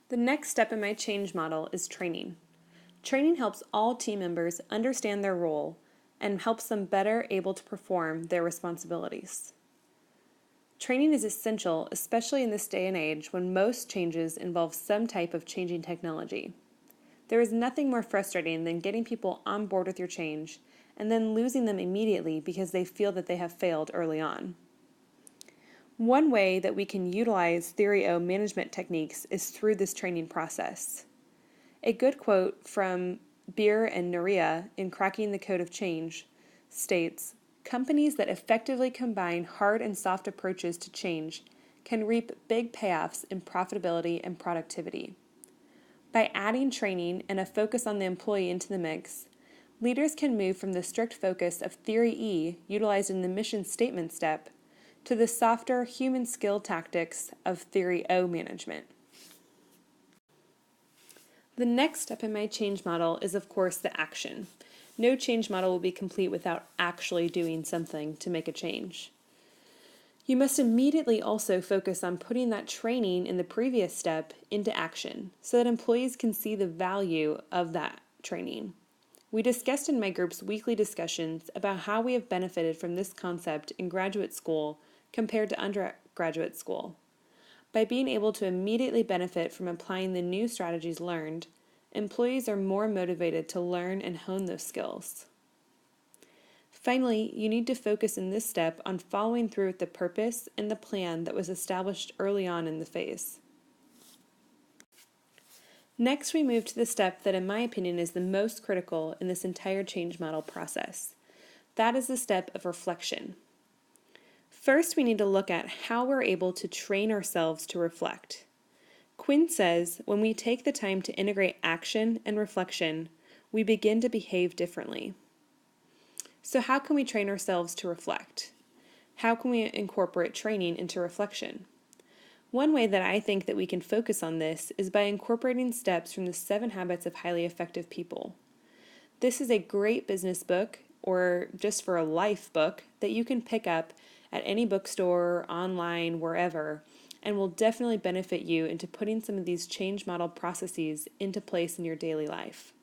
The next step in my change model is training. Training helps all team members understand their role and helps them better able to perform their responsibilities. Training is essential, especially in this day and age when most changes involve some type of changing technology. There is nothing more frustrating than getting people on board with your change and then losing them immediately because they feel that they have failed early on. One way that we can utilize Theory O management techniques is through this training process. A good quote from Beer and Nuria in Cracking the Code of Change states, "Companies that effectively combine hard and soft approaches to change can reap big payoffs in profitability and productivity." By adding training and a focus on the employee into the mix, leaders can move from the strict focus of Theory E, utilized in the mission statement step, to the softer human skill tactics of Theory O management. The next step in my change model is, of course, the action. No change model will be complete without actually doing something to make a change. You must immediately also focus on putting that training in the previous step into action so that employees can see the value of that training. We discussed in my group's weekly discussions about how we have benefited from this concept in graduate school compared to undergraduate school. By being able to immediately benefit from applying the new strategies learned, employees are more motivated to learn and hone those skills. Finally, you need to focus in this step on following through with the purpose and the plan that was established early on in the phase. Next, we move to the step that, in my opinion, is the most critical in this entire change model process. That is the step of reflection. First, we need to look at how we're able to train ourselves to reflect. Quinn says, when we take the time to integrate action and reflection, we begin to behave differently. So how can we train ourselves to reflect? How can we incorporate training into reflection? One way that I think that we can focus on this is by incorporating steps from the 7 Habits of Highly Effective People. This is a great business book, or just for a life book, that you can pick up at any bookstore, online, wherever, and will definitely benefit you into putting some of these change model processes into place in your daily life.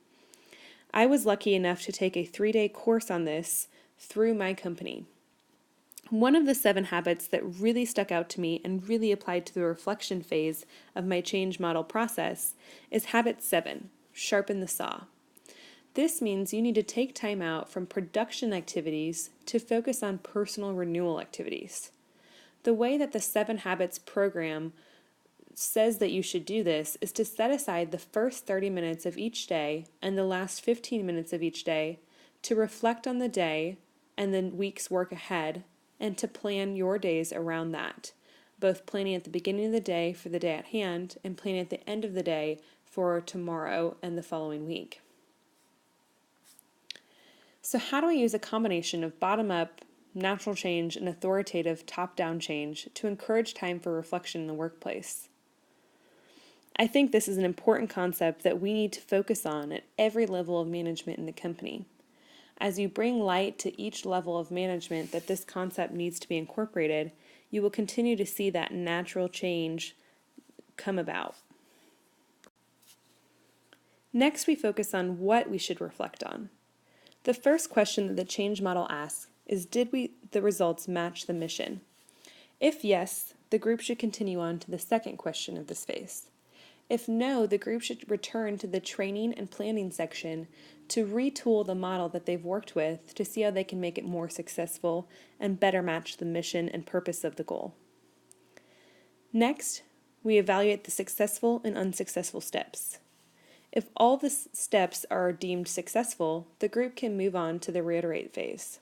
I was lucky enough to take a 3-day course on this through my company. One of the 7 habits that really stuck out to me and really applied to the reflection phase of my change model process is habit 7, sharpen the saw. This means you need to take time out from production activities to focus on personal renewal activities. The way that the 7 Habits program says that you should do this is to set aside the first 30 minutes of each day and the last 15 minutes of each day to reflect on the day and the week's work ahead and to plan your days around that, both planning at the beginning of the day for the day at hand and planning at the end of the day for tomorrow and the following week. So how do I use a combination of bottom-up, natural change, and authoritative top-down change to encourage time for reflection in the workplace? I think this is an important concept that we need to focus on at every level of management in the company. As you bring light to each level of management that this concept needs to be incorporated, you will continue to see that natural change come about. Next, we focus on what we should reflect on. The first question that the change model asks is, did the results match the mission? If yes, the group should continue on to the second question of this phase. If no, the group should return to the training and planning section to retool the model that they've worked with to see how they can make it more successful and better match the mission and purpose of the goal. Next, we evaluate the successful and unsuccessful steps. If all the steps are deemed successful, the group can move on to the reiterate phase.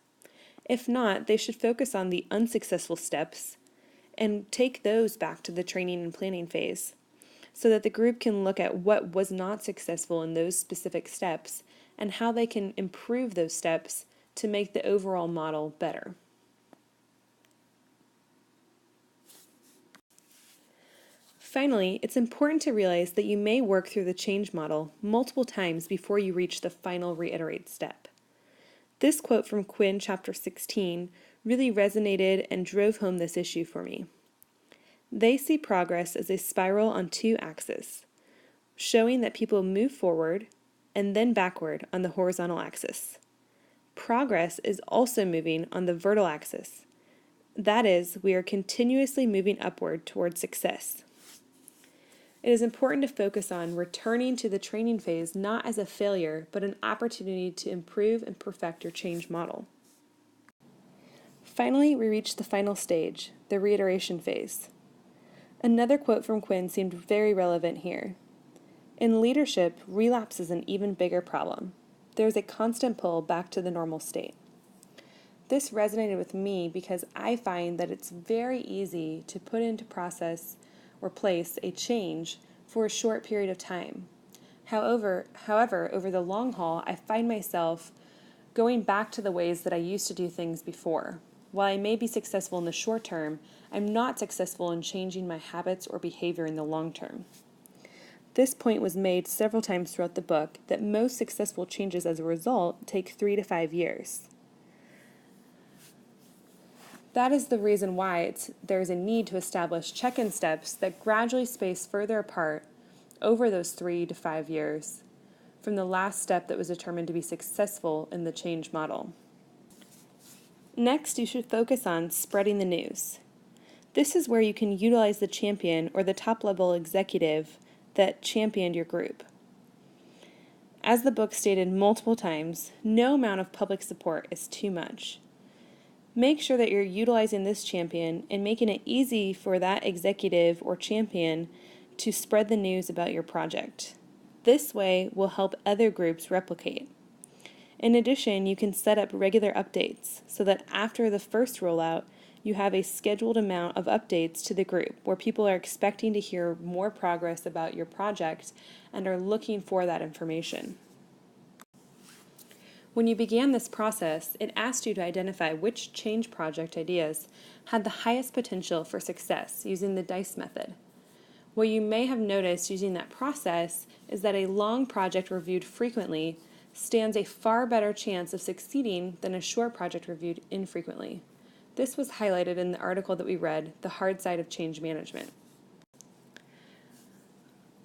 If not, they should focus on the unsuccessful steps and take those back to the training and planning phase so that the group can look at what was not successful in those specific steps and how they can improve those steps to make the overall model better. Finally, it's important to realize that you may work through the change model multiple times before you reach the final reiterate step. This quote from Quinn, chapter 16, really resonated and drove home this issue for me. They see progress as a spiral on 2 axes. showing that people move forward and then backward on the horizontal axis. Progress is also moving on the vertical axis. That is, we are continuously moving upward towards success. It is important to focus on returning to the training phase not as a failure, but an opportunity to improve and perfect your change model. Finally, we reach the final stage, the reiteration phase. Another quote from Quinn seemed very relevant here. In leadership, relapse is an even bigger problem. There is a constant pull back to the normal state. This resonated with me because I find that it's very easy to put into process or place a change for a short period of time. However, over the long haul, I find myself going back to the ways that I used to do things before. While I may be successful in the short term, I'm not successful in changing my habits or behavior in the long term. This point was made several times throughout the book that most successful changes as a result take 3 to 5 years. That is the reason why there is a need to establish check-in steps that gradually space further apart over those 3 to 5 years from the last step that was determined to be successful in the change model. Next, you should focus on spreading the news. This is where you can utilize the champion or the top-level executive that championed your group. As the book stated multiple times, no amount of public support is too much. Make sure that you're utilizing this champion and making it easy for that executive or champion to spread the news about your project. This way will help other groups replicate. In addition, you can set up regular updates so that after the first rollout, you have a scheduled amount of updates to the group where people are expecting to hear more progress about your project and are looking for that information. When you began this process, it asked you to identify which change project ideas had the highest potential for success using the DICE method. What you may have noticed using that process is that a long project reviewed frequently stands a far better chance of succeeding than a short project reviewed infrequently. This was highlighted in the article that we read, The Hard Side of Change Management.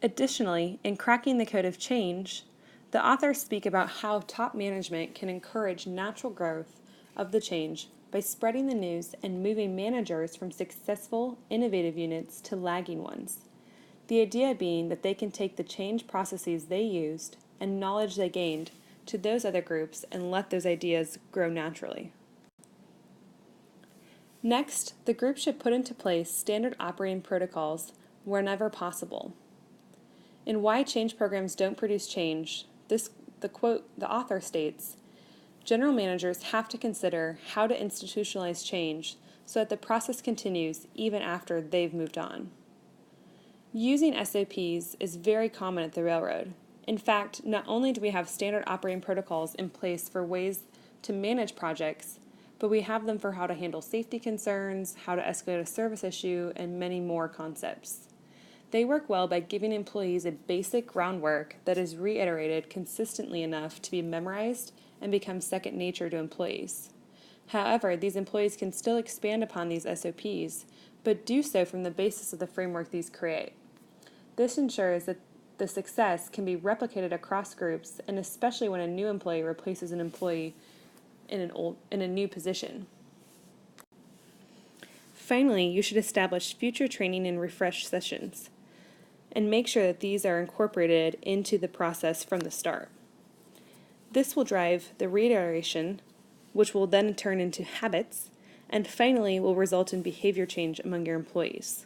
Additionally, in Cracking the Code of Change, the authors speak about how top management can encourage natural growth of the change by spreading the news and moving managers from successful, innovative units to lagging ones. The idea being that they can take the change processes they used and knowledge they gained to those other groups and let those ideas grow naturally. Next, the group should put into place standard operating protocols whenever possible. In Why Change Programs Don't Produce Change, the author states, general managers have to consider how to institutionalize change so that the process continues even after they've moved on. Using SOPs is very common at the railroad. In fact, not only do we have standard operating protocols in place for ways to manage projects, but we have them for how to handle safety concerns, how to escalate a service issue, and many more concepts. They work well by giving employees a basic groundwork that is reiterated consistently enough to be memorized and become second nature to employees. However, these employees can still expand upon these SOPs, but do so from the basis of the framework these create. This ensures that the success can be replicated across groups, and especially when a new employee replaces an employee in a new position. Finally, you should establish future training and refresh sessions, and make sure that these are incorporated into the process from the start. This will drive the reiteration, which will then turn into habits, and finally will result in behavior change among your employees,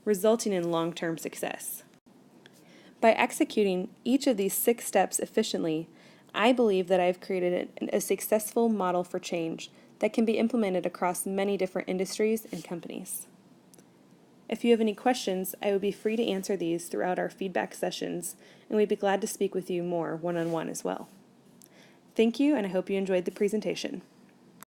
resulting in long-term success. By executing each of these 6 steps efficiently, I believe that I've created a successful model for change that can be implemented across many different industries and companies. If you have any questions, I would be free to answer these throughout our feedback sessions, and we'd be glad to speak with you more one-on-one as well. Thank you, and I hope you enjoyed the presentation.